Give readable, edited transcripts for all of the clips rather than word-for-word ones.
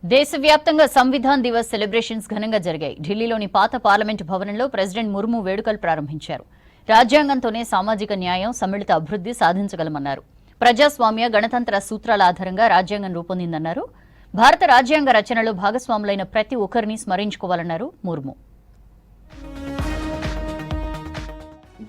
దేశవ్యాప్తంగా సంవిధాన్ దివస్ సెలబ్రేషన్స్ ఘనంగా జరిగాయి. ఢిల్లీలోని పాత పార్లమెంటు భవనంలో ప్రెసిడెంట్ ముర్ము వేడుకలు ప్రారంభించారు. రాజ్యాంగంతోనే సామాజిక న్యాయం, సమ్మిళిత అభివృద్ధి సాధించగలమన్నారు. ప్రజాస్వామ్య, గణతంత్ర సూత్రాల ఆధారంగా రాజ్యాంగం రూపొందిందన్నారు. భారత రాజ్యాంగ రచనలో భాగస్వాములైన ప్రతి ఒక్కరిని స్మరించుకోవాలన్నారు ముర్ము.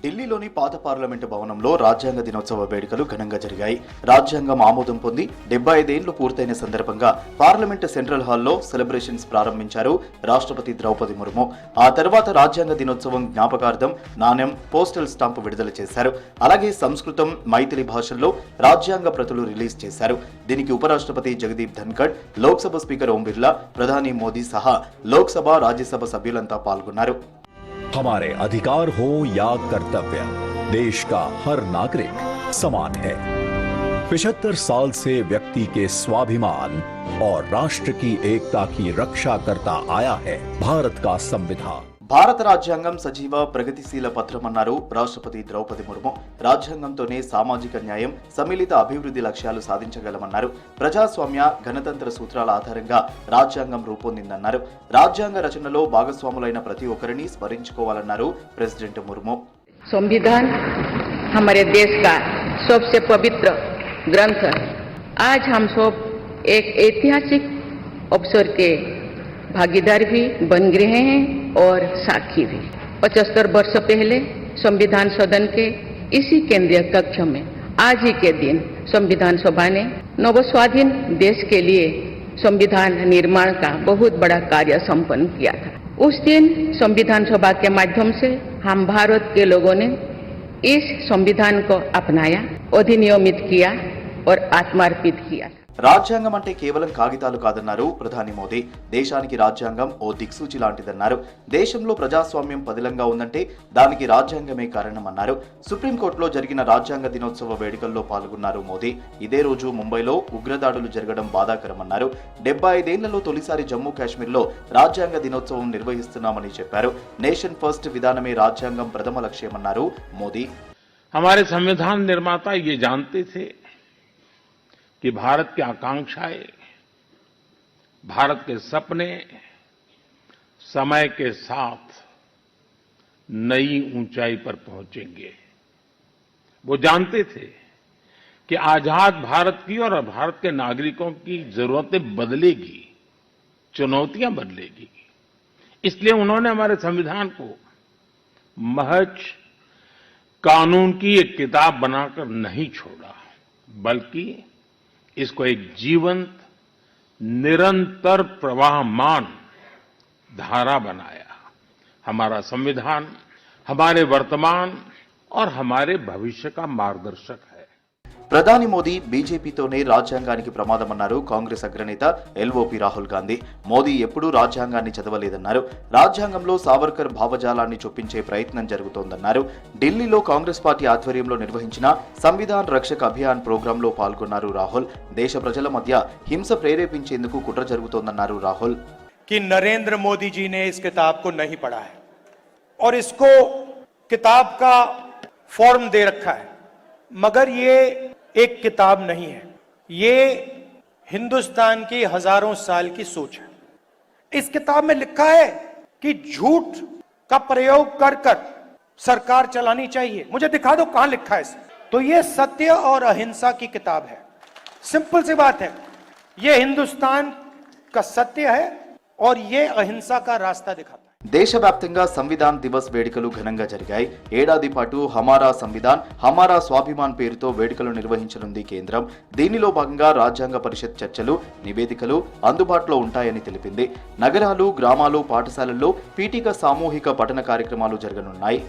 ఢిల్లీలోని పాత పార్లమెంటు భవనంలో రాజ్యాంగ దినోత్సవ వేడుకలు ఘనంగా జరిగాయి. రాజ్యాంగం ఆమోదం పొంది 75 ఏళ్లు పూర్తయిన సందర్భంగా పార్లమెంటు సెంట్రల్ హాల్లో సెలబ్రేషన్స్ ప్రారంభించారు రాష్ట్రపతి ద్రౌపది ముర్ము. ఆ తర్వాత రాజ్యాంగ దినోత్సవం జ్ఞాపకార్థం నాణ్యం, పోస్టల్ స్టాంపు విడుదల చేశారు. అలాగే సంస్కృతం, మైథిలి భాషల్లో రాజ్యాంగ ప్రతులు రిలీజ్ చేశారు. దీనికి ఉపరాష్ట్రపతి జగదీప్ ధన్ఖడ్, లోక్సభ స్పీకర్ ఓం బిర్లా, ప్రధాని మోదీ సహా లోక్సభ, రాజ్యసభ సభ్యులంతా పాల్గొన్నారు. हमारे अधिकार हो या कर्तव्य, देश का हर नागरिक समान है। 75 साल से व्यक्ति के स्वाभिमान और राष्ट्र की एकता की रक्षा करता आया है भारत का संविधान। భారత రాజ్యాంగం సజీవ, ప్రగతిశీల పత్రమన్నారు రాష్ట్రపతి ద్రౌపది ముర్ము. రాజ్యాంగంతోనే సామాజిక న్యాయం, సమ్మిళిత అభివృద్ధి లక్ష్యాలు సాధించగలమన్నారు. ప్రజాస్వామ్య, గణతంత్ర సూత్రాల ఆధారంగా రాజ్యాంగం రూపొందిందన్నారు. రాజ్యాంగ రచనలో భాగస్వాములైన ప్రతి ఒక్కరిని స్మరించుకోవాలన్నారు ప్రెసిడెంట్ ముర్ము. संविधान हमारे देश का सबसे पवित्र ग्रंथ है। आज हम सब एक ऐतिहासिक अवसर के भागीदार भी बन गए हैं और साक्षी भी। 75 वर्ष पहले संविधान सदन के इसी केंद्रीय कक्ष में आज ही के दिन संविधान सभा ने नवस्वाधीन देश के लिए संविधान निर्माण का बहुत बड़ा कार्य संपन्न किया था। उस दिन संविधान सभा के माध्यम से हम भारत के लोगों ने इस संविधान को अपनाया, अधिनियमित किया और आत्मार्पित किया। రాజ్యాంగం అంటే కేవలం కాగితాలు కాదన్నారు ప్రధాని మోదీ. దేశానికి రాజ్యాంగం ఓ దిక్సూచి లాంటిదన్నారు. దేశంలో ప్రజాస్వామ్యం పదిలంగా ఉందంటే దానికి రాజ్యాంగమే కారణమన్నారు. సుప్రీంకోర్టులో జరిగిన రాజ్యాంగ దినోత్సవ వేడుకల్లో పాల్గొన్నారు మోదీ. ఇదే రోజు ముంబైలో ఉగ్రదాడులు జరగడం బాధాకరమన్నారు. 75 ఏళ్లలో తొలిసారి జమ్మూ కాశ్మీర్లో రాజ్యాంగ దినోత్సవం నిర్వహిస్తున్నామని చెప్పారు. నేషన్ ఫస్ట్ విధానమే రాజ్యాంగం ప్రథమ లక్ష్యమన్నారు మోదీ. हमारे संविधान निर्माता ये जानते थे कि भारत की आकांक्षाएं, भारत के सपने समय के साथ नई ऊंचाई पर पहुंचेंगे। वो जानते थे कि आजाद भारत की और भारत के नागरिकों की जरूरतें बदलेगी, चुनौतियां बदलेगी। इसलिए उन्होंने हमारे संविधान को महज कानून की एक किताब बनाकर नहीं छोड़ा, बल्कि इसको एक जीवंत, निरंतर प्रवाहमान धारा बनाया। हमारा संविधान हमारे वर्तमान और हमारे भविष्य का मार्गदर्शक है. ప్రధాని మోదీ బీజేపీతోనే రాజ్యాంగానికి ప్రమాదమన్నారు కాంగ్రెస్ అగ్రనేత ఎల్ఓపి రాహుల్ గాంధీ. మోదీ ఎప్పుడూ రాజ్యాంగాన్ని చదవలేదన్నారు. రాజ్యాంగంలో సావర్కర్ భావజాలాన్ని చొప్పించే ప్రయత్నం జరుగుతోందన్నారు. ఢిల్లీలో కాంగ్రెస్ పార్టీ ఆధ్వర్యంలో నిర్వహించిన సంవిధాన్ రక్షక్ అభియాన్ ప్రోగ్రాంలో పాల్గొన్నారు రాహుల్. దేశ ప్రజల మధ్య హింస ప్రేరేపించేందుకు కుట్ర జరుగుతోందన్నారు రాహుల్. कि नरेंद्र मोदी जी ने इस किताब को नहीं पढ़ा है और इसको किताब का फॉर्म दे रखा है, मगर ये एक किताब नहीं है, ये हिंदुस्तान की हजारों साल की सोच है। इस किताब में लिखा है कि झूठ का प्रयोग कर कर सरकार चलानी चाहिए। मुझे दिखा दो कहां लिखा है इसमें। तो ये सत्य और अहिंसा की किताब है। सिंपल सी बात है, ये हिंदुस्तान का सत्य है और ये अहिंसा का रास्ता दिखाता है. దేశవ్యాప్తంగా సంవిధాన్ దివస్ వేడుకలు ఘనంగా జరిగాయి. ఏడాది పాటు హమారా సంవిధాన్, హమారా స్వాభిమాన్ పేరుతో వేడుకలు నిర్వహించనుంది కేంద్రం. దీనిలో భాగంగా రాజ్యాంగ పరిషత్ చర్చలు, నివేదికలు అందుబాటులో ఉంటాయని తెలిపింది. నగరాలు, గ్రామాలు, పాఠశాలల్లో పీఠిక సామూహిక పఠన కార్యక్రమాలు జరగనున్నాయి.